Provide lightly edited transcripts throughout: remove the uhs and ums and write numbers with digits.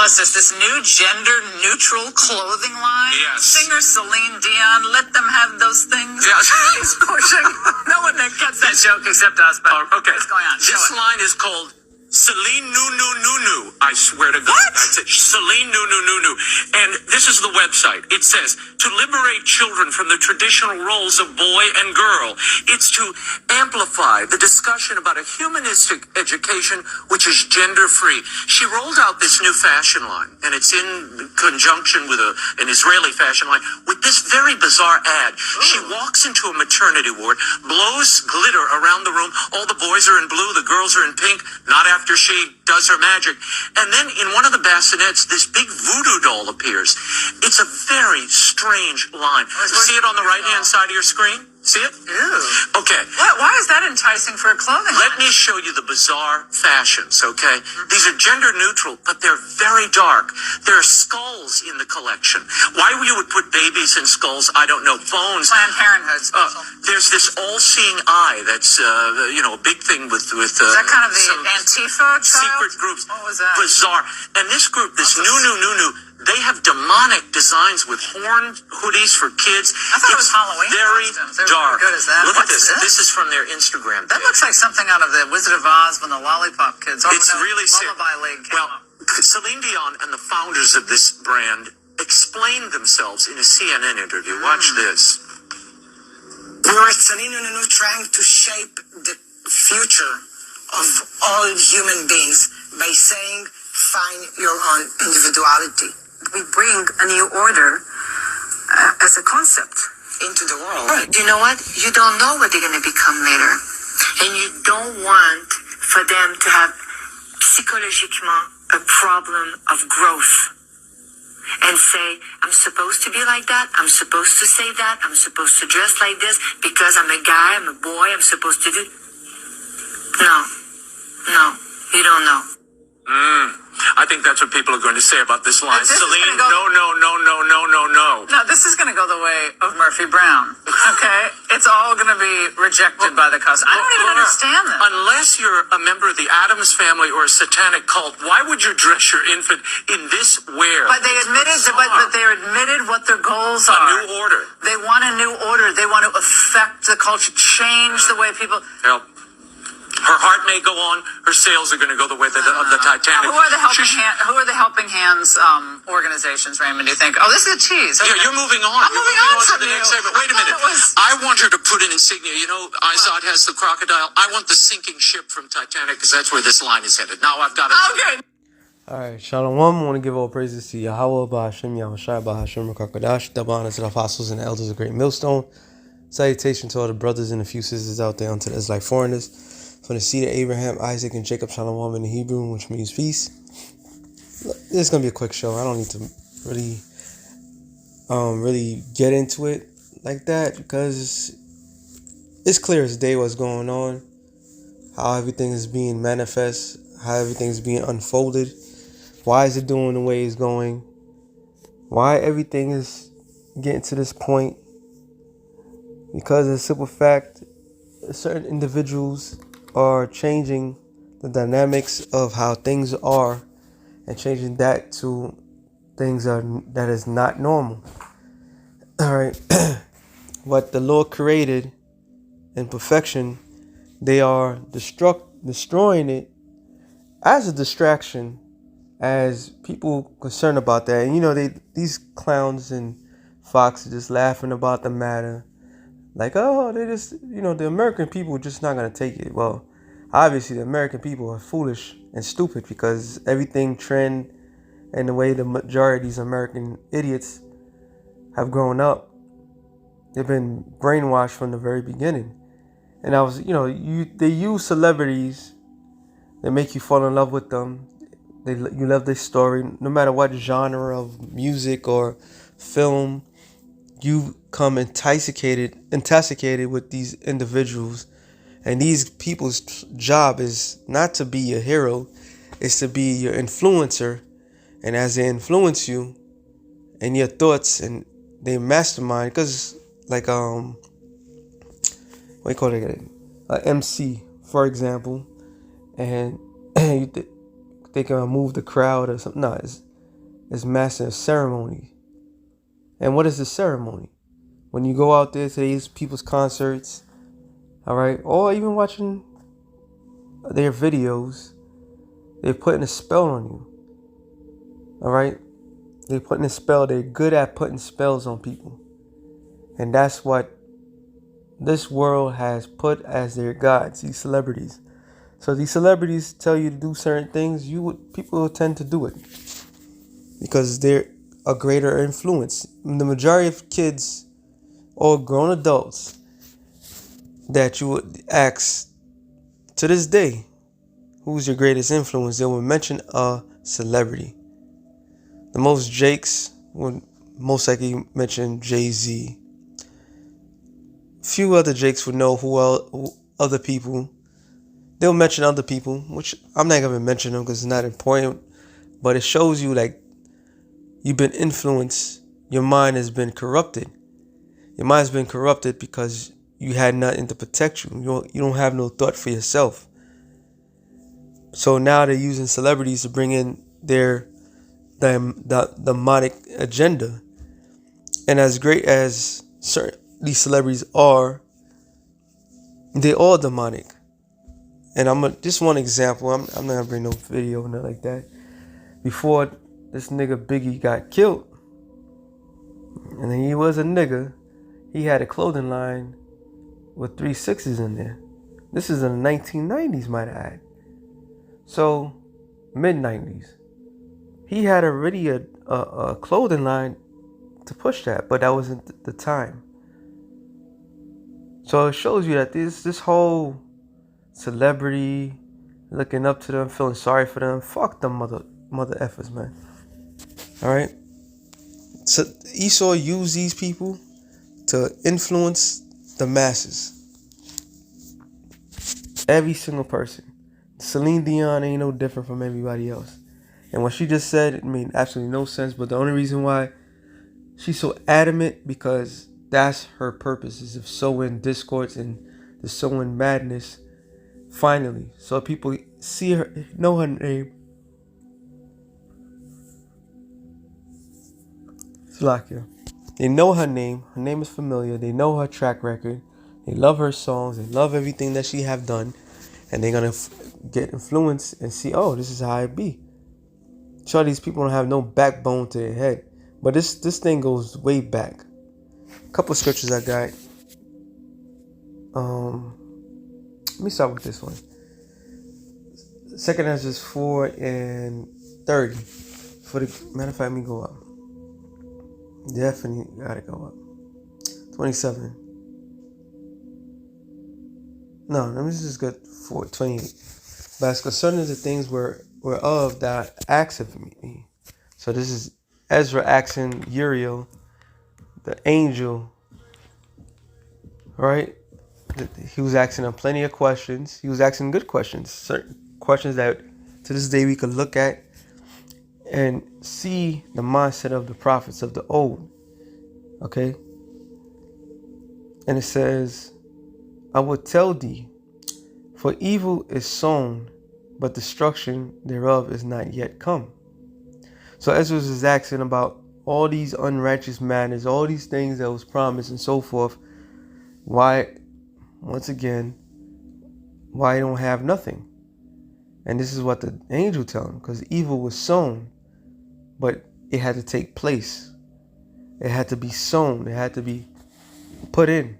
us this new gender-neutral clothing line. Yes. Singer Celine Dion, let them have those things. Yes. He's pushing. No one that gets that joke except us, but Okay. what's going on? This line is called Celine Nu. I swear to God. What? That's it. Celine Nu. And this is the website. It says, to liberate children from the traditional roles of boy and girl. It's to amplify the discussion about a humanistic education which is gender-free. She rolled out this new fashion line, and it's in conjunction with an Israeli fashion line, with this very bizarre ad. She walks into a maternity ward, blows glitter around the room. All the boys are in blue, the girls are in pink, not after she does her magic. And then in one of the bassinets, this big voodoo doll appears. It's a very strange line. See it on the right-hand side of your screen? See it? Ew. Okay. Why is that enticing for a clothing line? Let me show you the bizarre fashions, okay? These are gender neutral, but they're very dark. There are skulls in the collection. Why you would put babies in skulls, I don't know. Bones. Planned Parenthood special. There's this all-seeing eye that's, a big thing with is that kind of the Antifa child? secret groups. What was that? Bizarre. And this group, this Nu, they have demonic designs with horn hoodies for kids. I thought it was Halloween very costumes. They were dark. good as that. Look at What's this. this? This is from their Instagram That page. looks like something out of the Wizard of Oz when the Lollipop Kids. It's really sick. Lullaby League came Well, out. Celine Dion and the founders of this brand explained themselves in a CNN interview. Watch this. We're at Celine trying to shape the future of all human beings by saying, find your own individuality. We bring a new order as a concept into the world. Right. You know what? You don't know what they're going to become later. And you don't want for them to have psychologiquement a problem of growth. And say, I'm supposed to be like that, I'm supposed to say that, I'm supposed to dress like this because I'm a guy, I'm a boy, I'm supposed to do... No, you don't know. I think that's what people are going to say about this line. This is Celine, gonna go- no. No, this is going to go the way of Murphy Brown. Okay? It's all going to be rejected by the customer. I don't even Laura, understand this. Unless you're a member of the Addams family or a satanic cult, why would you dress your infant in this wear? But they admitted, but they admitted what their goals a are. new order. They want a new order. They want to affect the culture, change the way people. Help. Her heart may go on. Her sales are going to go the way of the Titanic. Who are the helping hands organizations, Raymond? Do you think? Oh, this is a tease. Okay. Yeah, you're moving on. I'm moving on to from the you. next segment. Wait a I thought minute. it was- I want her to put an insignia. You know, Izod has the crocodile. I want the sinking ship from Titanic because that's where this line is headed. Now I've got it. Okay. Alright, Shalom. I want to give all praises to Yahweh, Bahashem, Yahushai, Bahashem, Rakakadash, double honor to the apostles and the elders of Great Millstone. Salutation to all the brothers and a few sisters out there unto the Israelite foreigners. From the seed of Abraham, Isaac, and Jacob, Shalom in the Hebrew, which means peace. This is going to be a quick show. I don't need to really get into it like that because it's clear as day what's going on, how everything is being manifest, how everything is being unfolded, why is it doing the way it's going, why everything is getting to this point. Because of the simple fact, certain individuals are changing the dynamics of how things are and changing that to things that is not normal. All right. What the Lord created in perfection, they are destroying it as a distraction, as people concerned about that. And these clowns and Fox are just laughing about the matter. Like, oh, they just, the American people are just not going to take it. Well, obviously the American people are foolish and stupid because everything trend and the way the majority of these American idiots have grown up, they've been brainwashed from the very beginning. And they use celebrities, they make you fall in love with them. You love their story, no matter what genre of music or film. You come intoxicated with these individuals, and these people's job is not to be your hero, it's to be your influencer. And as they influence you and your thoughts, and they mastermind, because like what do you call it, MC, for example, and they can move the crowd or something. No, is mastering a ceremony. And what is the ceremony? When you go out there to these people's concerts, all right, or even watching their videos, they're putting a spell on you. All right, they're putting a spell. They're good at putting spells on people, and that's what this world has put as their gods. These celebrities. So these celebrities tell you to do certain things. People will tend to do it because they're a greater influence. The majority of kids or grown adults that you would ask to this day, who's your greatest influence? They will mention a celebrity. The most Jakes would most likely mention Jay-Z. Few other Jakes would know who other people. They'll mention other people, which I'm not gonna mention them because it's not important. But it shows you like you've been influenced. Your mind has been corrupted. Your mind's been corrupted because you had nothing to protect you. You don't have no thought for yourself. So now they're using celebrities to bring in their demonic agenda. And as great as these celebrities are, they're all demonic. And just one example. I'm not gonna bring no video or nothing like that. Before this nigga Biggie got killed, and he was a nigga, he had a clothing line with 3 6s in there. This is in the 1990s, might I add. So, mid-90s. He had already a clothing line to push that, but that wasn't the time. So it shows you that this whole celebrity, looking up to them, feeling sorry for them, fuck them mother effers, man. Alright? So Esau used these people to influence the masses. Every single person. Celine Dion ain't no different from everybody else. And what she just said, it made absolutely no sense. But the only reason why she's so adamant, because that's her purpose, is of sowing discords and the sowing madness. Finally, so people see her, know her name. Slakia. They know her name. Her name is familiar. They know her track record. They love her songs. They love everything that she have done. And they're going to get influenced and see, oh, this is how it be. Sure, these people don't have no backbone to their head. But this thing goes way back. A couple of scriptures I got. Let me start with this one. 2nd Ezra 4:30. Matter of fact, let me go up. Definitely gotta go up. 27. No, let me just go 4:28. But as concerning the things whereof thou asked of me. So this is Ezra asking Uriel, the angel, right? He was asking him plenty of questions. He was asking good questions. Certain questions that to this day we could look at and see the mindset of the prophets of the old. Okay? And it says, I will tell thee, for evil is sown, but destruction thereof is not yet come. So Ezra is asking about all these unrighteous matters, all these things that was promised and so forth. Why, once again, why don't have nothing? And this is what the angel tell him, because evil was sown, but it had to take place. It had to be sown. It had to be put in.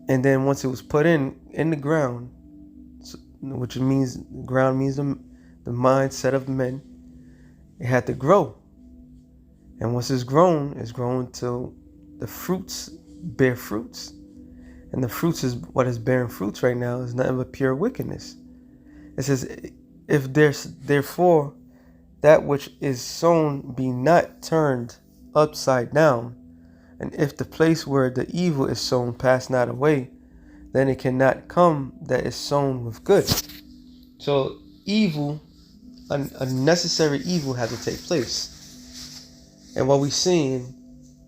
And then once it was put in the ground, which means ground means the mindset of men, it had to grow. And once it's grown till the fruits bear fruits. And the fruits is what is bearing fruits right now is nothing but pure wickedness. It says, if there's therefore that which is sown be not turned upside down, and if the place where the evil is sown pass not away, then it cannot come that is sown with good. So evil, a necessary evil had to take place. And what we're seeing,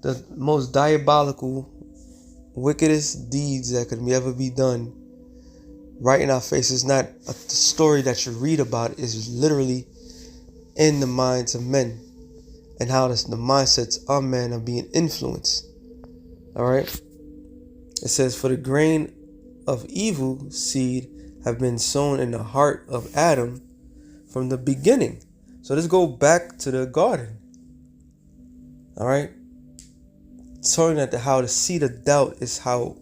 the most diabolical, wickedest deeds that could ever be done right in our face is not a story that you read about. Is literally in the minds of men, and how the mindsets of men are being influenced. All right. It says, for the grain of evil seed have been sown in the heart of Adam from the beginning. So let's go back to the garden. All right. Showing that how the seed of doubt is how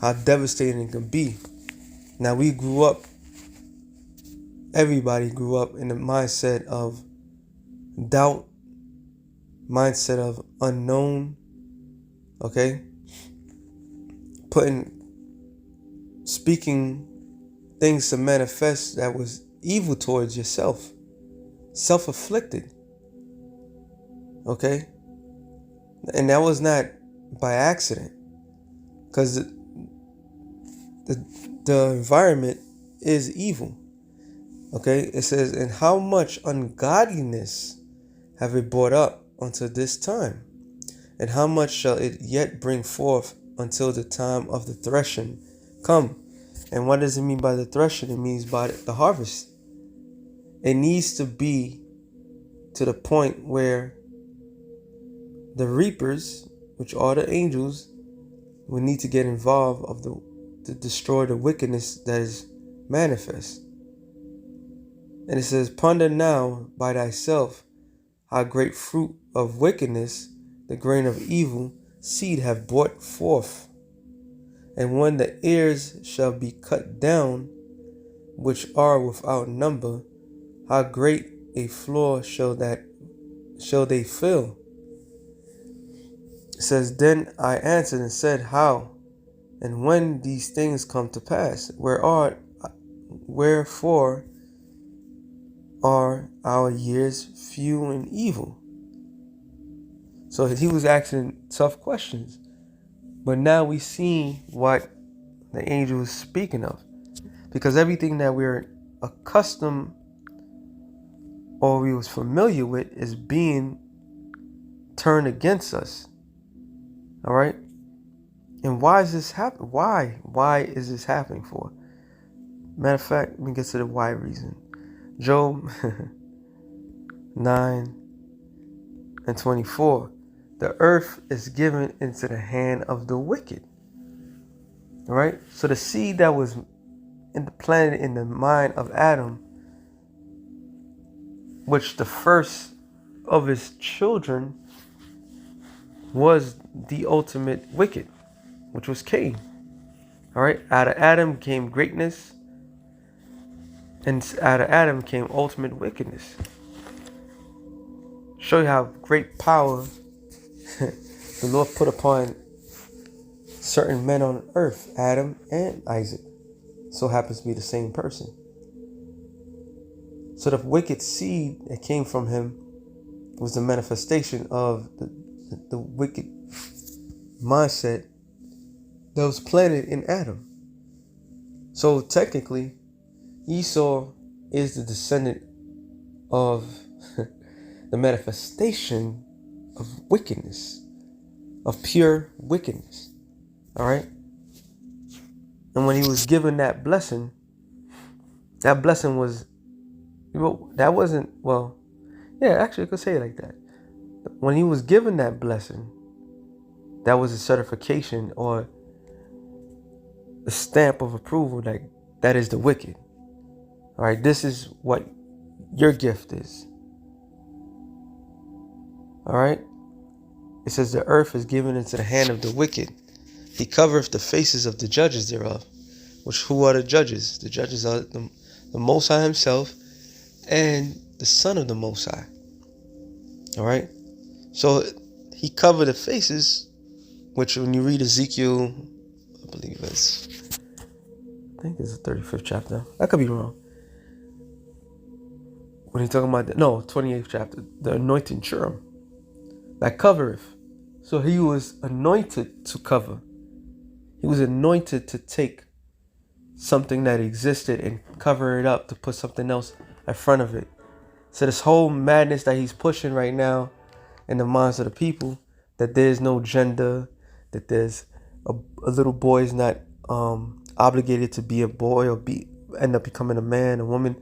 how devastating it can be. Now we grew up, everybody grew up in the mindset of doubt, mindset of unknown, okay? Speaking things to manifest that was evil towards yourself, self-afflicted, okay? And that was not by accident, because the environment is evil, okay? It says, and how much ungodliness have it brought up unto this time, and how much shall it yet bring forth until the time of the threshing come. And what does it mean by the threshing? It means by the harvest. It needs to be to the point where the reapers, which are the angels, will need to get involved to destroy the wickedness that is manifest. And it says, ponder now by thyself how great fruit of wickedness the grain of evil seed have brought forth. And when the ears shall be cut down, which are without number, how great a floor shall they fill? It says, then I answered and said, how and when these things come to pass? Wherefore are our years few and evil? So he was asking tough questions. But now we see what the angel is speaking of. Because everything that we're accustomed or we was familiar with is being turned against us. All right? And why is this happening? Why? Why is this happening for? Matter of fact, let me get to the why reason. Job 9:24. The earth is given into the hand of the wicked. All right? So the seed that was planted in the mind of Adam, which the first of his children was the ultimate wicked, which was Cain. All right? Out of Adam came greatness, and out of Adam came ultimate wickedness. Show you how great power the Lord put upon certain men on earth, Adam and Isaac. So happens to be the same person. So the wicked seed that came from him was the manifestation of the wicked mindset that was planted in Adam. So technically, Esau is the descendant of the manifestation of wickedness, of pure wickedness. All right? And when he was given that blessing was, that wasn't, well, yeah, actually I could say it like that. When he was given that blessing, that was a certification or a stamp of approval that is the wicked. All right, this is what your gift is. All right? It says the earth is given into the hand of the wicked. He covereth the faces of the judges thereof. Who are the judges? The judges are the Most High himself and the Son of the Most High. All right? So he covered the faces, which when you read Ezekiel, I think it's the 35th chapter. I could be wrong. When he's talking about 28th chapter, the anointing cherub that covereth. So he was anointed to cover. He was anointed to take something that existed and cover it up, to put something else in front of it. So this whole madness that he's pushing right now in the minds of the people, that there's no gender, that there's a little boy is not obligated to be a boy or end up becoming a man, a woman.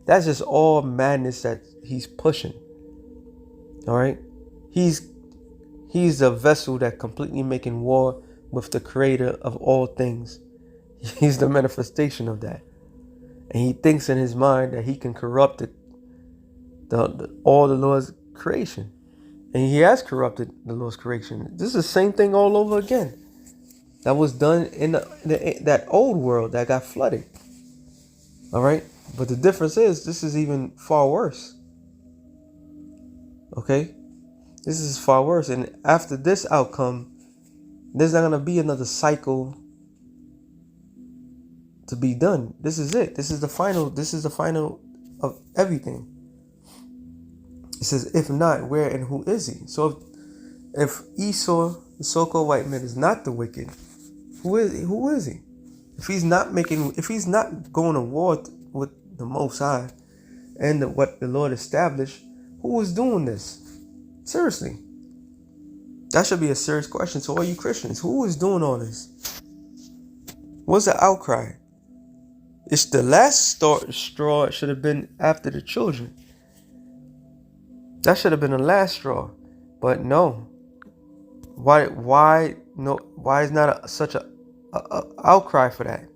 That's just all madness that he's pushing. All right, he's the vessel that completely making war with the creator of all things. He's the manifestation of that, and he thinks in his mind that he can corrupt all the Lord's creation, and he has corrupted the Lord's creation. This is the same thing all over again that was done in that old world that got flooded. All right, but the difference is this is even far worse. Okay, this is far worse, and after this outcome, there's not gonna be another cycle to be done. This is it. This is the final. This is the final of everything. It says, if not, where and who is he? So if Esau, the so-called white man, is not the wicked, who is he? Who is he? If he's not going to war with the Most High and what the Lord established, who is doing this? Seriously, that should be a serious question to all you Christians. Who is doing all this? What's the outcry? It's the last straw. It should have been after the children. That should have been the last straw, but no. Why no? Why is not such a outcry for that?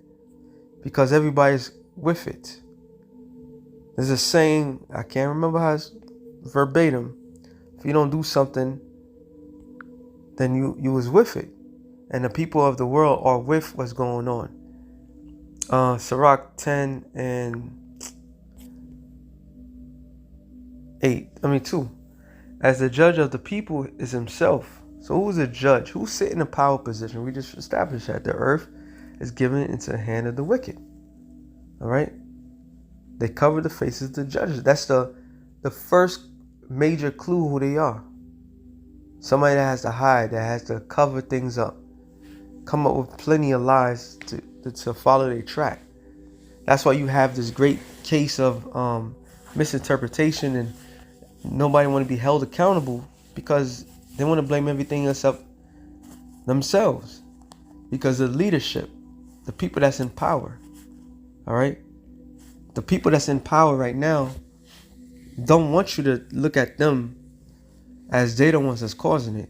Because everybody's with it. There's a saying, I can't remember how it's verbatim. If you don't do something, then you was with it, and the people of the world are with what's going on. Sirach 10 and 2. As the judge of the people is himself. So who's a judge? Who's sitting in a power position? We just established that the earth is given into the hand of the wicked. All right. They cover the faces of the judges. That's the first major clue who they are. Somebody that has to hide, that has to cover things up, come up with plenty of lies to follow their track. That's why you have this great case of misinterpretation, and nobody want to be held accountable because they want to blame everything else up themselves because of leadership, the people that's in power. All right, the people that's in power right now don't want you to look at them as they the ones that's causing it.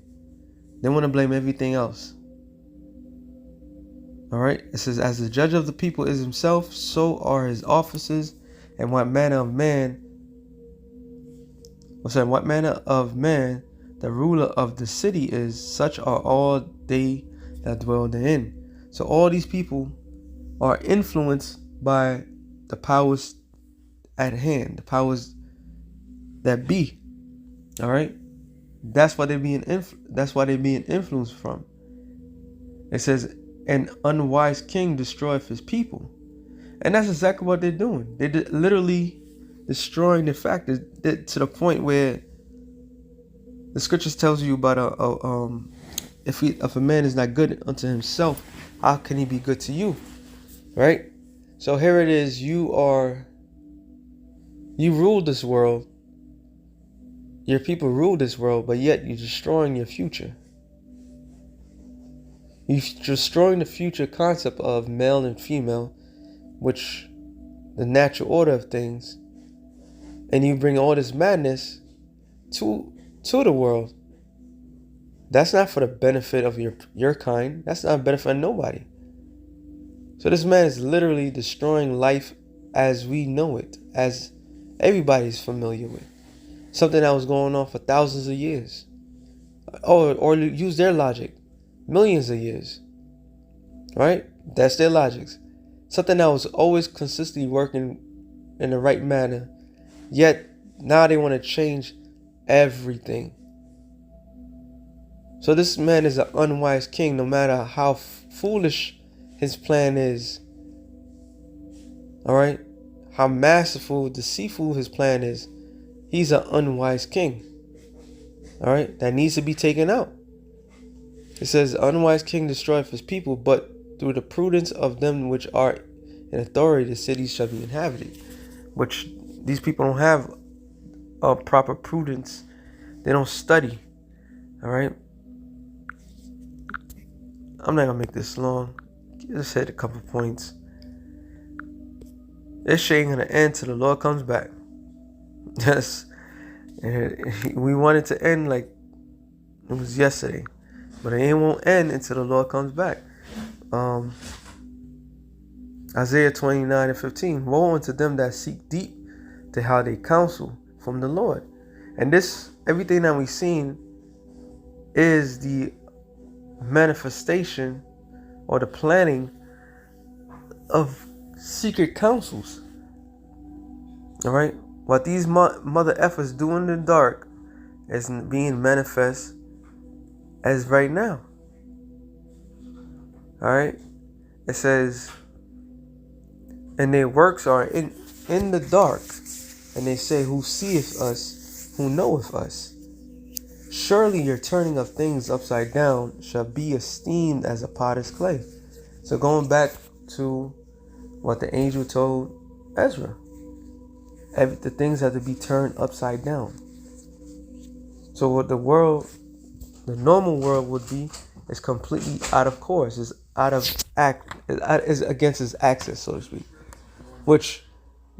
They want to blame everything else. All right, it says, as the judge of the people is himself, so are his officers, and what manner of man the ruler of the city is, such are all they that dwell therein. So all these people are influenced by the powers at hand, the powers that be. All right, that's why they're being influenced from. It says, an unwise king destroyeth his people, and that's exactly what they're doing. They're literally destroying the factors to the point where the scriptures tells you about if a man is not good unto himself, how can he be good to you? Right? So here it is. You rule this world. Your people rule this world, but yet you're destroying your future. You're destroying the future concept of male and female, which the natural order of things, and you bring all this madness to the world. That's not for the benefit of your kind. That's not a benefit of nobody. So this man is literally destroying life as we know it, as everybody's familiar with. Something that was going on for thousands of years. Or use their logic, millions of years. Right? That's their logics. Something that was always consistently working in the right manner. Yet now they want to change everything. So this man is an unwise king, no matter how foolish his plan is. All right? How masterful, deceitful his plan is. He's an unwise king. All right? That needs to be taken out. It says, unwise king destroyeth his people, but through the prudence of them which are in authority, the cities shall be inhabited. Which these people don't have a proper prudence. They don't study. All right? I'm not going to make this long. Just hit a couple points. This shit ain't gonna end till the Lord comes back. Yes. We want it to end like it was yesterday. But it won't end until the Lord comes back. Isaiah 29:15. Woe unto them that seek deep to how they counsel from the Lord. And this, everything that we've seen is the manifestation or the planning of secret counsels. Alright? What these mother effers do in the dark is being manifest as right now. Alright? It says, and their works are in the dark, and they say, who seeth us, who knoweth us? Surely your turning of things upside down shall be esteemed as a potter's clay. So going back to what the angel told Ezra, the things have to be turned upside down. So what the normal world would be, is completely out of course, is out of is against its axis, so to speak. Which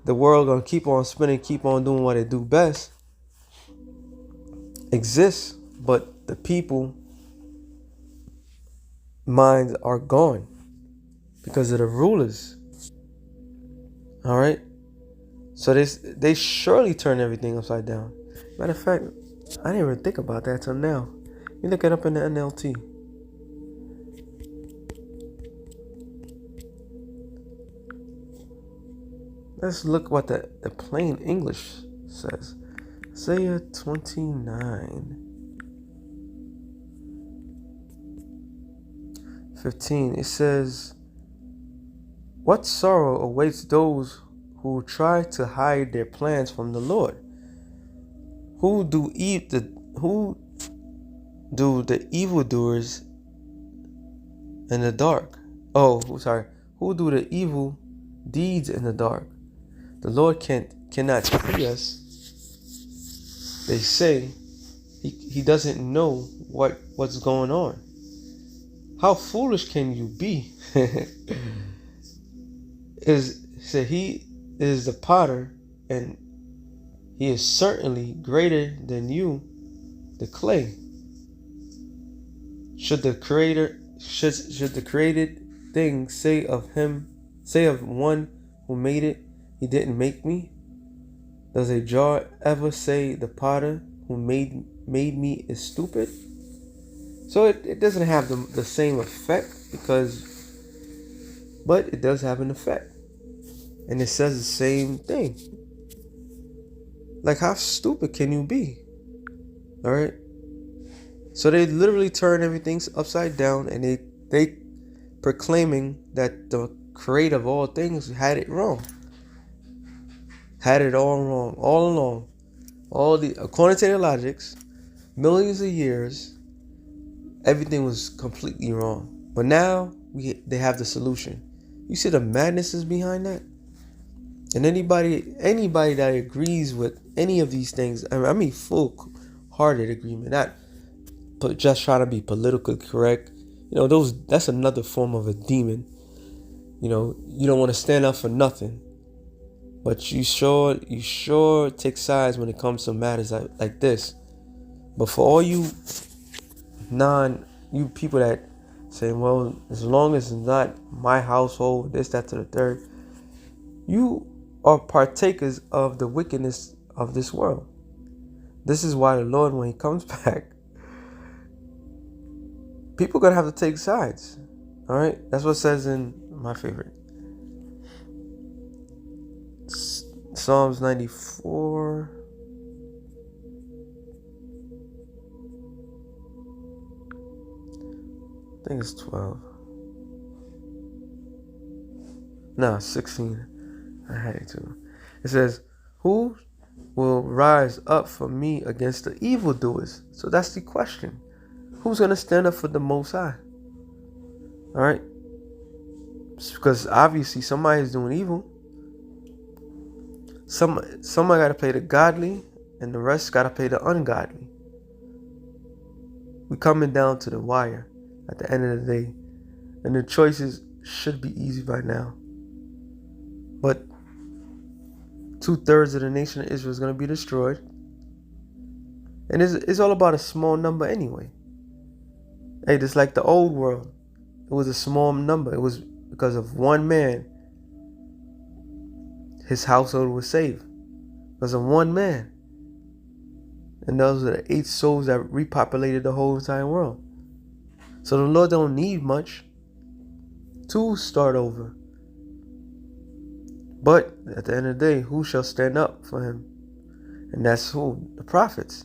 the world gonna keep on spinning, keep on doing what it do best, exists, but the people minds are gone because of the rulers. All right, so they surely turn everything upside down. Matter of fact, I didn't even think about that till now. You look it up in the NLT. Let's look what the plain English says. Isaiah 29:15. It says, what sorrow awaits those who try to hide their plans from the Lord? Who do the evildoers in the dark? Who do the evil deeds in the dark? The Lord cannot see us. They say he doesn't know what's going on. How foolish can you be? He is the potter, and he is certainly greater than you, the clay. Should the created thing say of one who made it, he didn't make me? Does a jar ever say the potter who made me is stupid? So it doesn't have the same effect, but it does have an effect. And it says the same thing. Like, how stupid can you be? Alright? So they literally turn everything upside down, and they proclaiming that the creator of all things had it wrong. Had it all wrong, all along. According to their logics, millions of years, everything was completely wrong. But now they have the solution. You see the madness is behind that? And anybody that agrees with any of these things, I mean full-hearted agreement, not just trying to be politically correct. That's another form of a demon. You don't want to stand up for nothing. But you sure take sides when it comes to matters like this. But for all you people that say, well, as long as it's not my household, this, that, to the third, you are partakers of the wickedness of this world. This is why the Lord, when he comes back, people are gonna have to take sides. All right, that's what it says in my favorite Psalms 94. I think it's 12. No, 16. I had it too. It says, who will rise up for me against the evildoers? So that's the question. Who's going to stand up for the Most High? All right? Because obviously somebody's doing evil. Somebody got to pay the godly, and the rest got to pay the ungodly. We're coming down to the wire at the end of the day. And the choices should be easy by now. But 2/3 of the nation of Israel is going to be destroyed. And it's all about a small number anyway. Hey, just like the old world. It was a small number. It was because of one man. His household was saved. Because of one man. And those are the 8 souls that repopulated the whole entire world. So the Lord don't need much to start over. But at the end of the day, who shall stand up for him? And that's who? The prophets.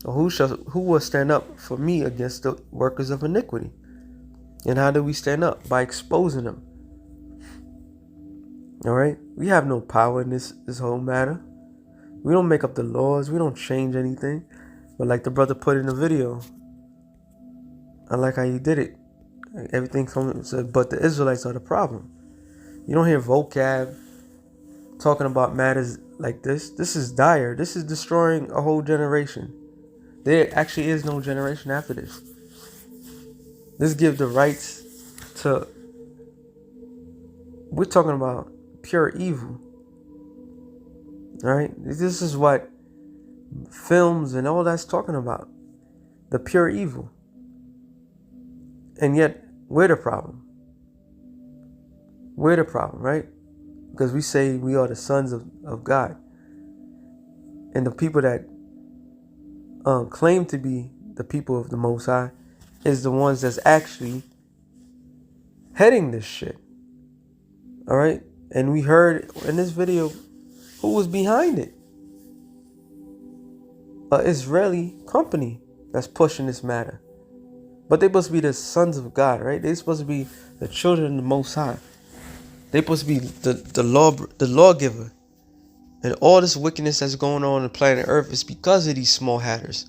Or who will stand up for me against the workers of iniquity? And how do we stand up? By exposing them. Alright? We have no power in this whole matter. We don't make up the laws. We don't change anything. But like the brother put in the video, I like how he did it. Everything comes, but the Israelites are the problem. You don't hear vocab talking about matters like this. This is dire. This is destroying a whole generation. There actually is no generation after this. This gives the rights to, we're talking about pure evil. Alright? This is what films and all that's talking about. The pure evil. And yet, we're the problem. We're the problem, right? Because we say we are the sons of God. And the people that claim to be the people of the Most High is the ones that's actually heading this shit. Alright? And we heard in this video who was behind it. An Israeli company that's pushing this matter. But they supposed to be the sons of God, right? They're supposed to be the children of the Most High. They're supposed to be the lawgiver. And all this wickedness that's going on the planet Earth is because of these small hatters.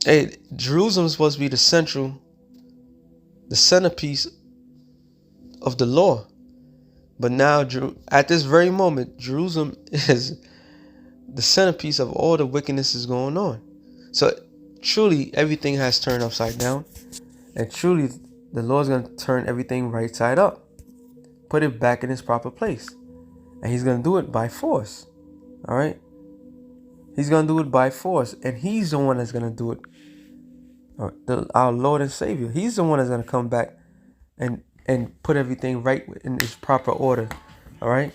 Hey, Jerusalem is supposed to be the centerpiece of the law. But now, at this very moment, Jerusalem is the centerpiece of all the wickedness is going on. So truly, everything has turned upside down. And truly, the Lord's going to turn everything right side up. Put it back in its proper place. And he's going to do it by force. All right? He's going to do it by force. And he's the one that's going to do it. Our Lord and Savior. He's the one that's going to come back and put everything right in its proper order. All right?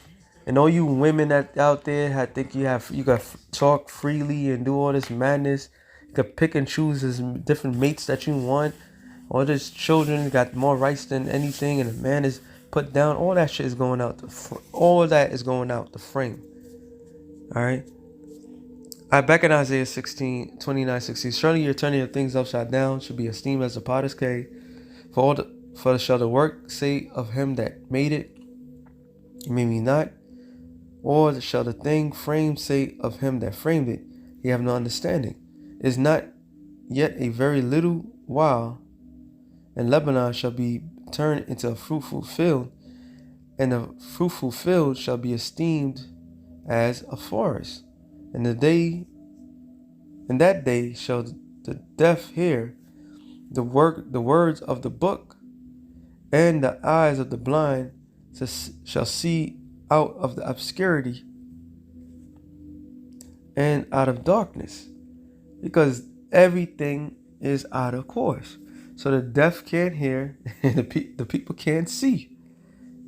And all you women that out there think you got to talk freely and do all this madness. You can pick and choose as different mates that you want. All these children got more rights than anything, and a man is put down. All that shit is going out. All that is going out the frame. All right. Back in Isaiah 29:16. Surely your turning of things upside down should be esteemed as a potter's clay. For shall the work say of him that made it, he made me not? Or shall the thing framed say of him that framed it, he have no understanding? Is not yet a very little while, and Lebanon shall be turned into a fruitful field, and the fruitful field shall be esteemed as a forest. And in that day shall the deaf hear the words of the book, and the eyes of the blind shall see out of the obscurity and out of darkness, because everything is out of course. So the deaf can't hear, and the people can't see.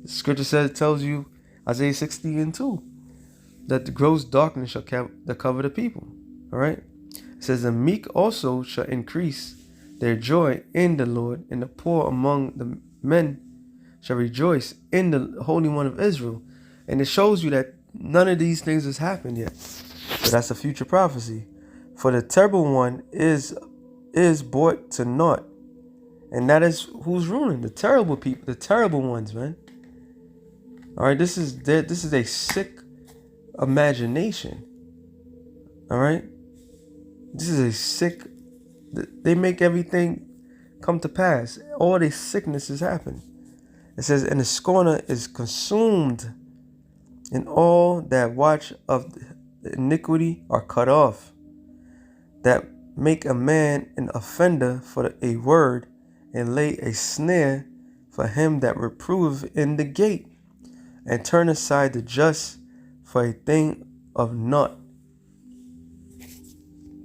The scripture says, it tells you, Isaiah 60:2, that the gross darkness shall cover the people. All right. It says, the meek also shall increase their joy in the Lord, and the poor among the men shall rejoice in the Holy One of Israel. And it shows you that none of these things has happened yet. But that's a future prophecy. For the terrible one is brought to naught. And that is who's ruling. The terrible people, the terrible ones, man. All right, this is a sick imagination. All right? This is a sick, they make everything come to pass. All these sicknesses happen. It says, and the scorner is consumed, and all that watch of the iniquity are cut off, that make a man an offender for a word, and lay a snare for him that reproveth in the gate, and turn aside the just for a thing of naught.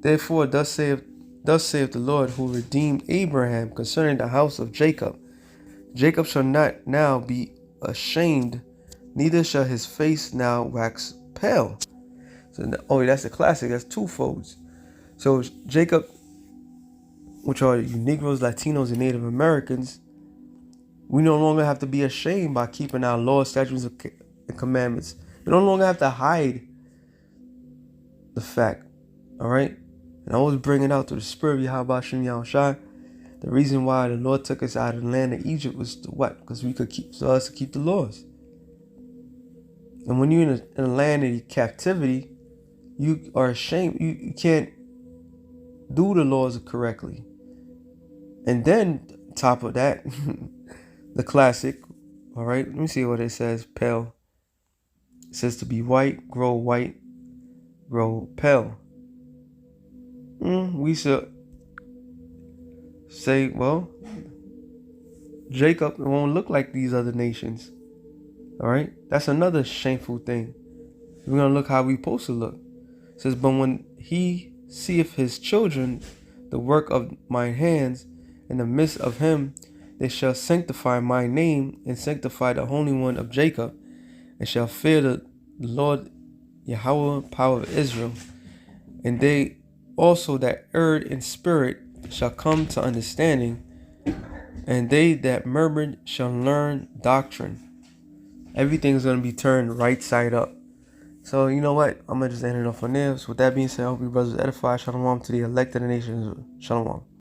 Therefore, thus saith the Lord, who redeemed Abraham concerning the house of Jacob. Jacob shall not now be ashamed, neither shall his face now wax pale. So, that's a classic. That's twofolds. So Jacob, which are you Negroes, Latinos, and Native Americans, we no longer have to be ashamed by keeping our laws, statutes, and commandments. We no longer have to hide the fact. All right? And I was bringing out through the spirit of Yahweh Shem Yahushai, the reason why the Lord took us out of the land of Egypt was to what? Because so us to keep the laws. And when you're in a land of captivity, you are ashamed. You can't do the laws correctly. And then, top of that, the classic, all right, let me see what it says, pale. It says to be white, grow pale. We should say, well, Jacob won't look like these other nations. All right, that's another shameful thing. We're going to look how we supposed to look. It says, but when he seeth his children, the work of mine hands, in the midst of him, they shall sanctify my name and sanctify the Holy One of Jacob, and shall fear the Lord Yahweh, power of Israel. And they also that erred in spirit shall come to understanding, and they that murmured shall learn doctrine. Everything's going to be turned right side up. So, you know what? I'm going to just end it off on there. So, with that being said, I hope you brothers edify. Shalom to the elect of the nations. Shalom.